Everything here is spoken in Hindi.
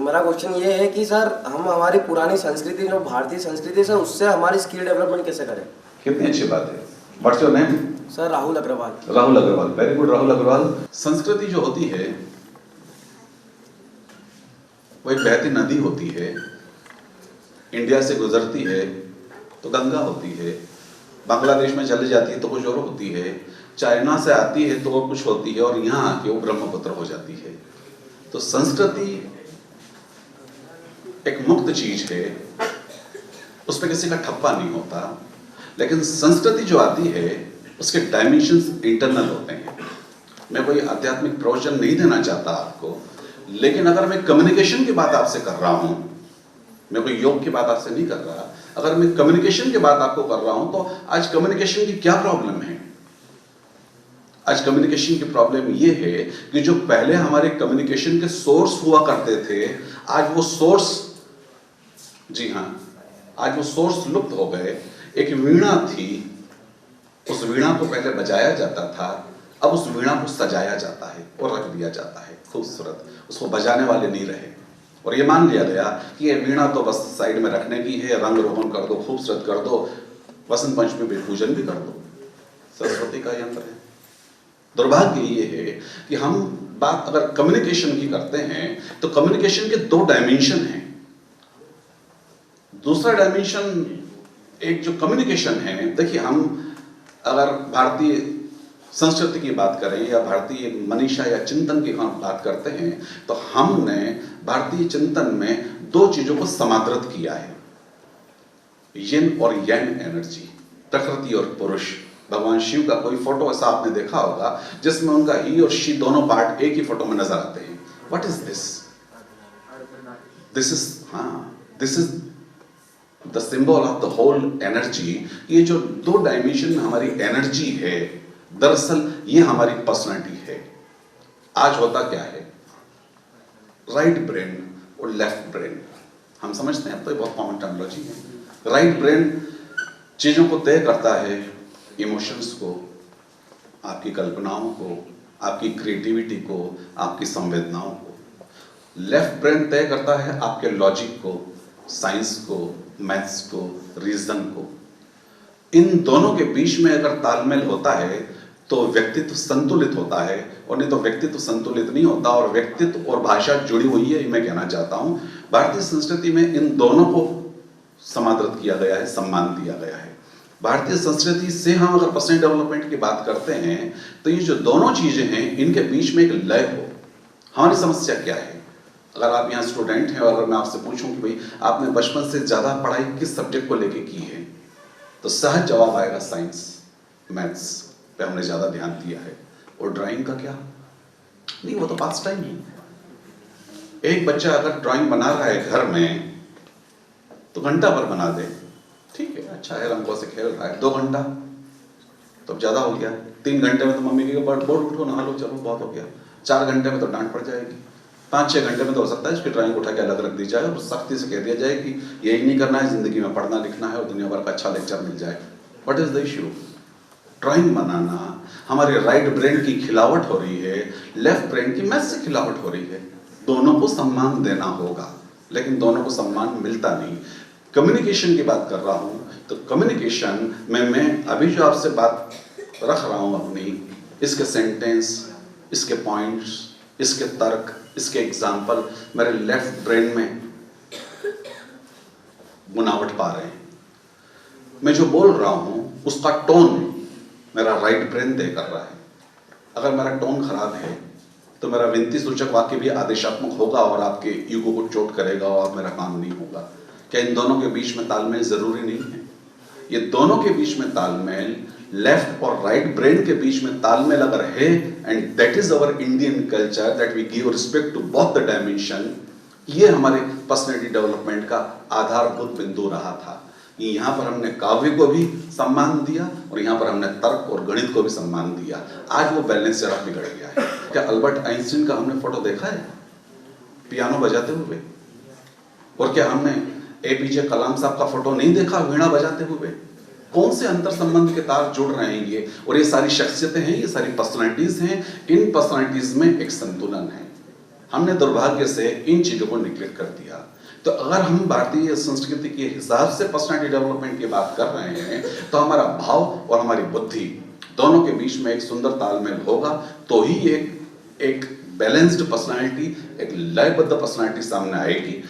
मेरा क्वेश्चन ये है कि सर हम हमारी पुरानी संस्कृति जो भारतीय संस्कृति सर उससे हमारी स्किल डेवलपमेंट कैसे करें? कितनी अच्छी बात है। What's your name? Sir Rahul Agarwal. Rahul Agarwal, very good Rahul Agarwal. संस्कृति जो होती है वो एक बहती नदी होती है, इंडिया से गुजरती है तो गंगा होती है, बांग्लादेश में चली जाती है तो कुछ और होती है, चाइना से आती है तो और कुछ होती है, और यहाँ आके वो ब्रह्मपुत्र हो जाती है। तो संस्कृति एक मुक्त चीज है, उस पर किसी का ठप्पा नहीं होता, लेकिन संस्कृति जो आती है उसके डायमेंशंस इंटरनल होते हैं। मैं कोई आध्यात्मिक प्रवचन नहीं देना चाहता आपको, लेकिन अगर मैं कम्युनिकेशन की बात आपसे कर रहा हूं, मैं कोई योग की बात आपसे नहीं कर रहा, अगर मैं कम्युनिकेशन की बात आपको कर रहा हूं, तो आज कम्युनिकेशन की क्या प्रॉब्लम है? आज कम्युनिकेशन की प्रॉब्लम यह है कि जो पहले हमारे कम्युनिकेशन के सोर्स हुआ करते थे, आज वो सोर्स, जी हां, आज वो सोर्स लुप्त हो गए। एक वीणा थी, उस वीणा को पहले बजाया जाता था, अब उस वीणा को सजाया जाता है और रख दिया जाता है खूबसूरत, उसको बजाने वाले नहीं रहे, और ये मान लिया गया कि ये वीणा तो बस साइड में रखने की है, रंग रोगन कर दो, खूबसूरत कर दो, वसंत पंचमी पे पूजन भी कर दो, सरस्वती का यंत्र है। दुर्भाग्य ये है कि हम बात अगर कम्युनिकेशन की करते हैं तो कम्युनिकेशन के दो डायमेंशन हैं। दूसरा डायमेंशन, एक जो कम्युनिकेशन है, देखिए हम अगर भारतीय संस्कृति की बात करें या भारतीय मनीषा या चिंतन की हम बात करते हैं, तो हमने भारतीय चिंतन में दो चीजों को समादृत किया है, यिन और यांग एनर्जी, प्रकृति और पुरुष। भगवान शिव का कोई फोटो ऐसा आपने देखा होगा जिसमें उनका ही और शी दोनों पार्ट एक ही फोटो में नजर आते हैं। What is this? This is the symbol of the whole energy. ये जो दो डायमेंशन में हमारी एनर्जी है, दरअसल ये हमारी पर्सनालिटी है। आज होता क्या है, राइट ब्रेन और लेफ्ट ब्रेन, हम समझते हैं, अब तो ये बहुत कॉमन टर्मिनोलॉजी है। राइट ब्रेन चीजों को तय करता है, इमोशंस को, आपकी कल्पनाओं को, आपकी क्रिएटिविटी को, आपकी संवेदनाओं को। लेफ्ट ब्रेन तय करता है आपके लॉजिक को, साइंस को, मैथ्स को, रीजन को। इन दोनों के बीच में अगर तालमेल होता है तो व्यक्तित्व संतुलित होता है, और नहीं तो व्यक्तित्व संतुलित नहीं होता, और व्यक्तित्व और भाषा जुड़ी हुई है, मैं कहना चाहता हूं। भारतीय संस्कृति में इन दोनों को समादृत किया गया है, सम्मान दिया गया है। भारतीय संस्कृति से हम अगर पर्सनल डेवलपमेंट की बात करते हैं तो ये जो दोनों चीजें हैं, इनके बीच में एक लय हो। हमारी समस्या क्या है? अगर आप यहाँ स्टूडेंट हैं और अगर मैं आपसे पूछूं कि भाई आपने बचपन से ज्यादा पढ़ाई किस सब्जेक्ट को लेके की है, तो सहज जवाब आएगा साइंस, मैथ्स पे हमने ज्यादा ध्यान दिया है। और ड्राइंग का क्या? नहीं, वो तो पास टाइम है। एक बच्चा अगर ड्राइंग बना रहा है घर में तो घंटा भर बना दे, ठीक है, अच्छा है, रंगों से खेल रहा है, 2 घंटा तो ज्यादा हो गया। 3 घंटे में तो मम्मी के बोर्ड उठो, नहा लो, चलो बहुत हो गया। 4 घंटे में तो डांट पड़ जाएगी। 5-6 घंटे में तो हो सकता है इसकी ड्राइंग उठा के अलग रख दी जाए और सख्ती से कह दिया जाए कि यही नहीं करना है, जिंदगी में पढ़ना लिखना है और दुनिया भर का अच्छा लेक्चर मिल जाए। What is the issue? Drawing बनाना, हमारे राइट ब्रेन की खिलावट हो रही है, लेफ्ट ब्रेन की मैथ से खिलावट हो रही है। दोनों को सम्मान देना होगा, लेकिन दोनों को सम्मान मिलता नहीं। कम्युनिकेशन की बात कर रहा हूं, तो कम्युनिकेशन में मैं अभी जो आपसे बात रख रहा हूं अपनी, इसके सेंटेंस, इसके पॉइंट्स, इसके तर्क, इसके एग्जाम्पल मेरे लेफ्ट ब्रेन में बुनावट पा रहे हैं। मैं जो बोल रहा हूं उसका टोन मेरा राइट ब्रेन तय कर रहा है। अगर मेरा टोन खराब है तो मेरा विनती सूचक वाक्य भी आदेशात्मक होगा और आपके ईगो को चोट करेगा और मेरा काम नहीं होगा। क्या इन दोनों के बीच में तालमेल जरूरी नहीं है? ये दोनों के बीच में तालमेल, लेफ्ट और राइट ब्रेन के बीच में तालमेल अगर है, and that is our Indian culture, that we give respect to both the dimension, ये हमारे पर्सनैलिटी डेवलपमेंट का आधारभूत बिंदु रहा था। यहाँ पर हमने काव्य को भी सम्मान दिया और यहाँ पर हमने तर्क और गणित को भी सम्मान दिया। आज वो बैलेंस जरा बिगड़ गया है। क्या अल्बर्ट आइंस्टीन का हमने फोटो देखा है पियानो बजाते हुए? और क्या हमने एपीजे कलाम साहब का फोटो नहीं देखा वीणा बजाते हुए? कौन से अंतर संबंध के तार जुड़ रहे हैं ये? और ये सारी शख्सियतें हैं, ये सारी पर्सनालिटीज हैं। इन पर्सनालिटीज में एक संतुलन है। हमने दुर्भाग्य से इन चीजों को निग्लेक्ट कर दिया। तो अगर हम भारतीय संस्कृति के हिसाब से पर्सनालिटी डेवलपमेंट की बात कर रहे हैं तो हमारा भाव और हमारी बुद्धि दोनों के बीच में एक सुंदर तालमेल होगा, तो ही एक बैलेंस्ड पर्सनालिटी, एक लयबद्ध पर्सनालिटी सामने आएगी।